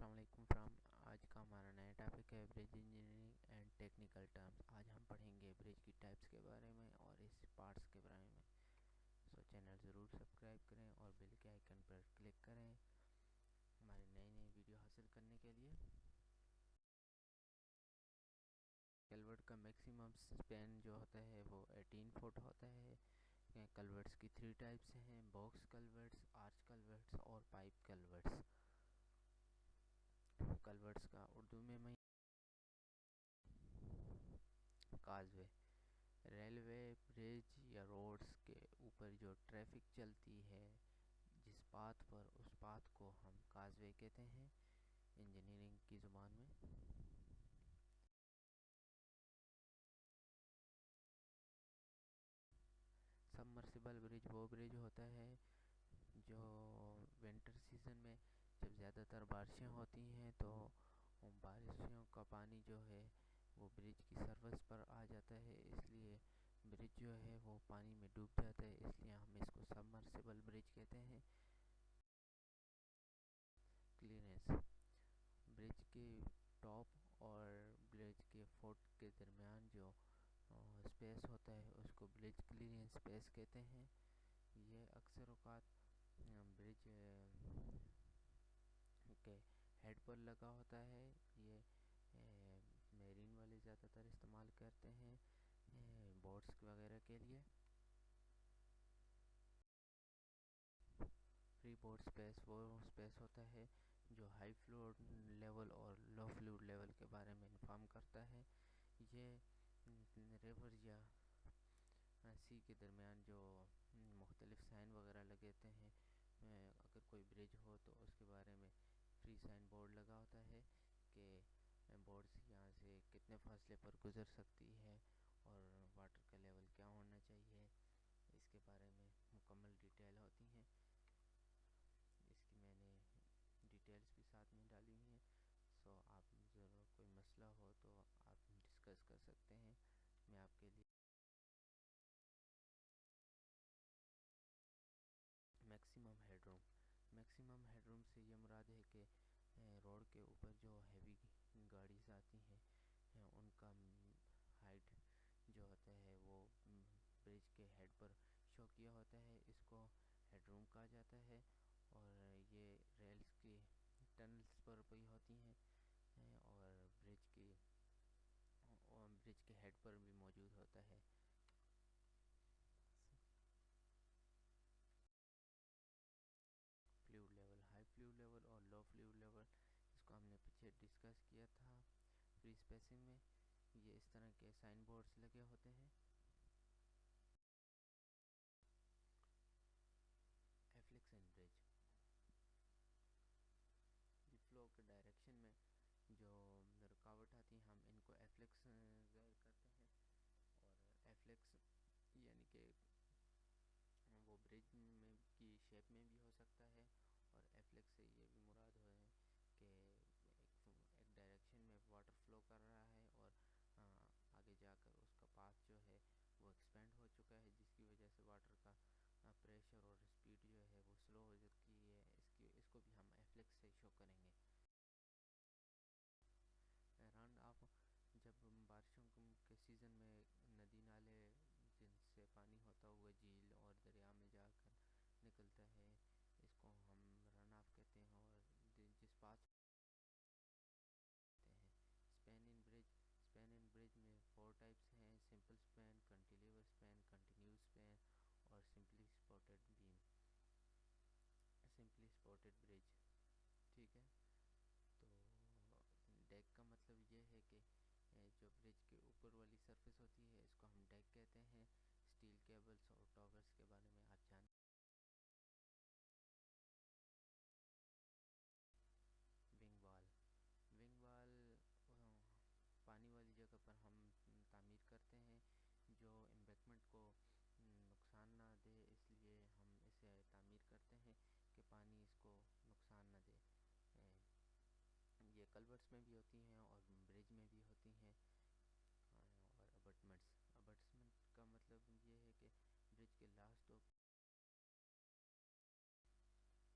السلام علیکم فرام آج کا ہمارا نیا ٹاپک ہے برج انجینئرنگ اینڈ ٹیکنیکل ٹرمز. آج ہم پڑھیں گے برج کی ٹائپس کے بارے میں اور اس پارٹس کے بارے میں. چینل ضرور سبسکرائب کریں اور بیل کے آئیکن پر کلک کریں ہماری نئی ویڈیو حاصل کرنے کے لیے. کلورٹ کا میکسیمم سپین جو ہوتا ہے وہ 18 فٹ ہوتا ہے. کلورٹس کی 3 ٹائپس ہیں: باکس کلورٹس، آرچ کلورٹس اور پائپ کلورٹس. کلورٹس کا اردو میں کازوے، ریلوے، برج یا روڈز کے اوپر جو ٹریفک چلتی ہے جس پاتھ پر، اس پاتھ کو ہم کازوے کہتے ہیں انجینئرنگ کی زبان میں. سبمرسیبل برج وہ برج ہوتا ہے جو ونٹر سیزن میں جب زیادہ تر بارشیں ہوتی ہیں تو بارشوں کا پانی جو ہے وہ برج کی سرفس پر آ جاتا ہے، اس لیے برج جو ہے وہ پانی میں ڈوب جاتا ہے، اس لیے ہم اس کو سبمرسیبل برج کہتے ہیں. کلیئرنس، برج کے ٹاپ اور برج کے فوٹ کے درمیان جو اسپیس ہوتا ہے اس کو برج کلیئرنس اسپیس کہتے ہیں. یہ اکثر اوقات برج کے ہیڈ پر لگا ہوتا ہے. یہ میرین والے زیادہ تر استعمال کرتے ہیں بوٹس وغیرہ کے لیے. فری بورڈ اسپیس وہ اسپیس ہوتا ہے جو ہائی فلوئڈ لیول اور لو فلوئڈ لیول کے بارے میں انفارم کرتا ہے. یہ ریور یا سی کے درمیان جو مختلف سائن وغیرہ لگاتے ہیں، اگر کوئی برج ہو تو اس کے بارے میں فری سائن بورڈ لگا ہوتا ہے کہ بورڈ یہاں سے کتنے فاصلے پر گزر سکتی ہے اور واٹر کا لیول کیا ہونا چاہیے، اس کے بارے میں مکمل ڈیٹیل ہوتی ہیں. اس کی میں نے ڈیٹیلز بھی ساتھ میں ڈالی ہوئی ہیں، آپ ضرور کوئی مسئلہ ہو تو آپ ڈسکس کر سکتے ہیں. میں آپ کے لیے میکسیمم ہیڈ روم، میکسیمم ہیڈ روم سے یہ مراد ہے کہ روڈ کے اوپر جو ہیوی گاڑیز آتی ہیں ان کا ہائٹ جو ہوتا ہے وہ برج کے ہیڈ پر شو کیا ہوتا ہے، اس کو ہیڈ روم کہا جاتا ہے. اور یہ ریلز کی ٹنلز پر بھی ہوتی ہیں اور برج کے ہیڈ پر بھی موجود ہوتا ہے. Fluid level, high fluid level اور لو فلوئڈ لیول، اس کو ہم نے پیچھے ڈسکس کیا تھا فری اسپیسنگ میں. یہ اس طرح کے سائن بورڈز لگے ہوتے ہیں. ایفلیکشن برج، فلو کے ڈائریکشن میں جو رکاوٹ آتی ہے ہم ان کو ایفلیکس ظاہر کرتے ہیں. اور ایفلیکس یعنی کہ وہ برج میں کی شیپ میں بھی ہو سکتا ہے، اور ایفلیکس سے یہ بھی مراد ہے کہ ایک ڈائریکشن میں واٹر فلو کر رہا ہے اور آگے جا کر اس کا پاتھ جو ہے وہ ایکسپینڈ ہو چکا ہے، جس کی وجہ سے واٹر کا پریشر اور اسپیڈ جو ہے وہ سلو ہو جاتی ہے. اس کو بھی ہم ایفلیکس سے شو کریں گے. رن آف، جب بارشوں کے سیزن میں ندی نالے جن سے پانی ہوتا ہوا جھیل اور دریا میں جا کر نکلتا ہے، اس کو ہم رن آف کہتے ہیں. اور جس پاتھ ہیں اسپین ان برج، اسپین ان برج میں 4 ٹائپس ہیں: simple span, cantilever span, continuous span اور simply supported beam, simply supported bridge. ٹھیک ہے، تو ڈیک کا مطلب یہ ہے کہ جو برج کے اوپر والی سرفیس ہوتی ہے اس کو ہم ڈیک کہتے ہیں. اسٹیل کیبلز اور ٹاورز کے بارے میں آپ جانتے ہیں. ونگ وال، ونگ وال پانی والی جگہ پر ہم تعمیر کرتے ہیں جو امبیکمنٹ کو نقصان نہ دے، اس لیے ہم اسے تعمیر کرتے ہیں کہ پانی اس کو نقصان نہ دے. یہ کلورٹس میں بھی ہوتی ہیں اور برج میں بھی ہوتی ہیں. اور ابٹمنٹس، ابٹمنٹ کا مطلب یہ ہے کہ برج کے لاسٹ دو اپروچ سلیب،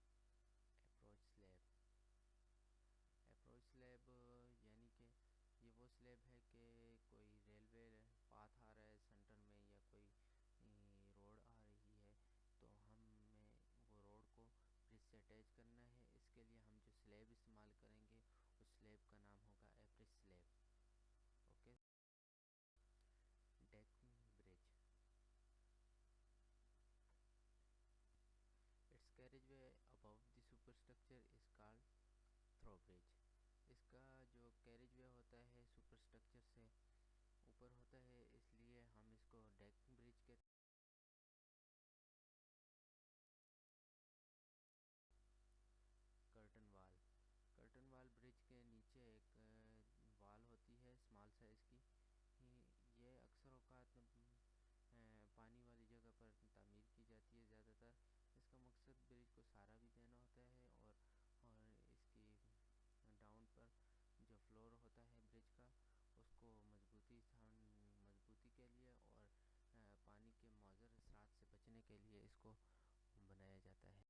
سلیب ہے کہ کوئی ریلوے پاتھ آ رہا ہے سینٹر میں یا کوئی روڈ آ رہی ہے، تو ہمیں وہ روڈ کو برج سے اٹیچ کرنا ہے. اس کے لیے ہم جو سلیب استعمال کریں گے اس سلیب کا نام ہوگا approach slab. Okay. Deck bridge. It's carriage way above the super structure is called through bridge. اس کا جو کیریج وے ہوتا ہے سپر اسٹرکچر سے اوپر ہوتا ہے، اس لیے ہم اس کو ڈیک برج کہتے ہیں. کرٹن وال. کرٹن وال برج کے نیچے ایک وال ہوتی ہے اسمال سائز کی. یہ اکثر اوقات پانی والی جگہ پر تعمیر کی جاتی ہے زیادہ تر. اس کا مقصد برج کو سہارا بھی دینا ہوتا ہے اور اس کی ڈاؤن پر جو فلور ہوتا ہے برج کا اس کو مضبوطی کے لیے اور پانی کے مؤثر اثرات سے بچنے کے لیے اس کو بنایا جاتا ہے.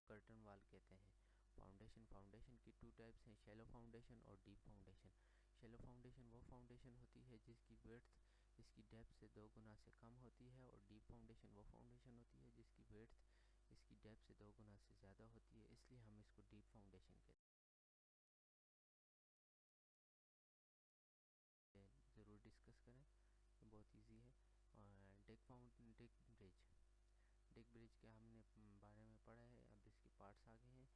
کرٹن وال کہتے ہیں. فاؤنڈیشن. فاؤنڈیشن کی ٹو ٹائپس ہیں، شیلو فاؤنڈیشن اور ڈیپ فاؤنڈیشن. شیلو فاؤنڈیشن وہ فاؤنڈیشن ہوتی ہے جس کی ویڈتھ اس کی ڈیپتھ سے 2 گنا سے کم ہوتی ہے، اور ڈیپ فاؤنڈیشن وہ فاؤنڈیشن ہوتی ہے جس کی ویڈتھ اس کی ڈیپتھ سے 2 گنا سے زیادہ ہوتی ہے، اس لیے ہم اس کو ڈیپ فاؤنڈیشن کہتے ہیں. ضرور ڈسکس کریں، بہت ایزی ہے. اور ڈیک برج. ڈیک برج کے ہم نے بارے میں پڑھا ہے. اب اس کے پارٹس آگے ہیں.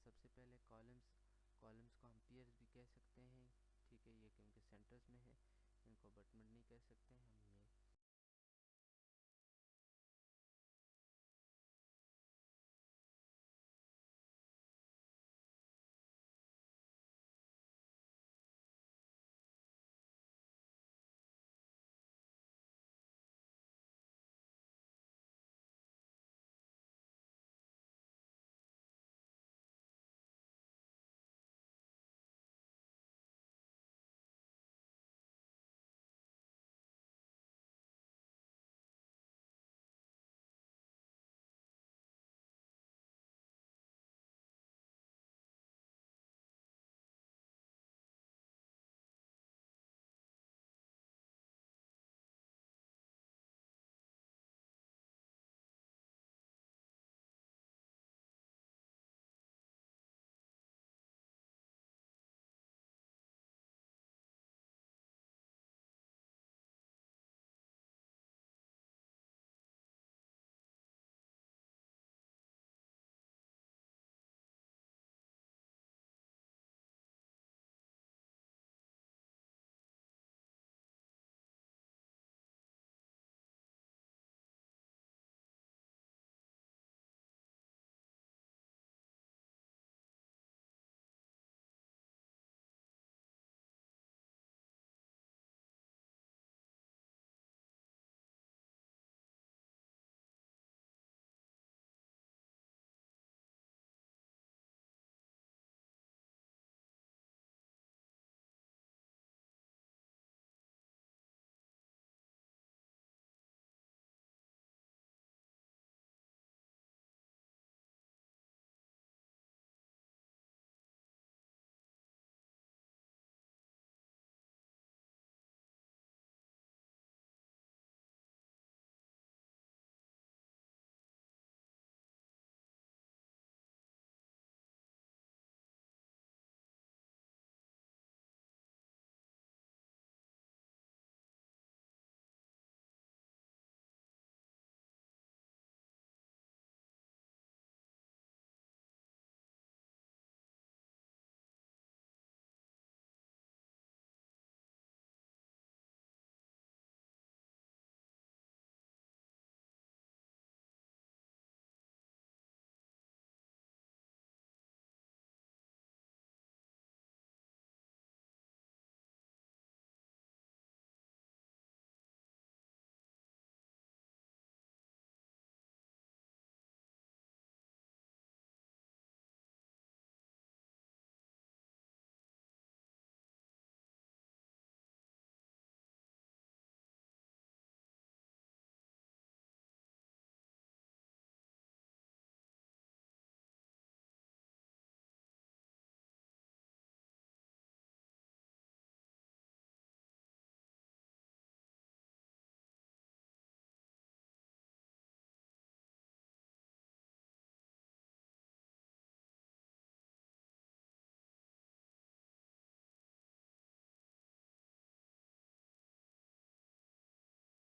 سب سے پہلے کالمز. کالمز کو ہم پیئرز بھی کہہ سکتے ہیں. ٹھیک ہے، یہ کیونکہ سینٹرز میں ہے ان کو بٹمنٹ نہیں کہہ سکتے. ہم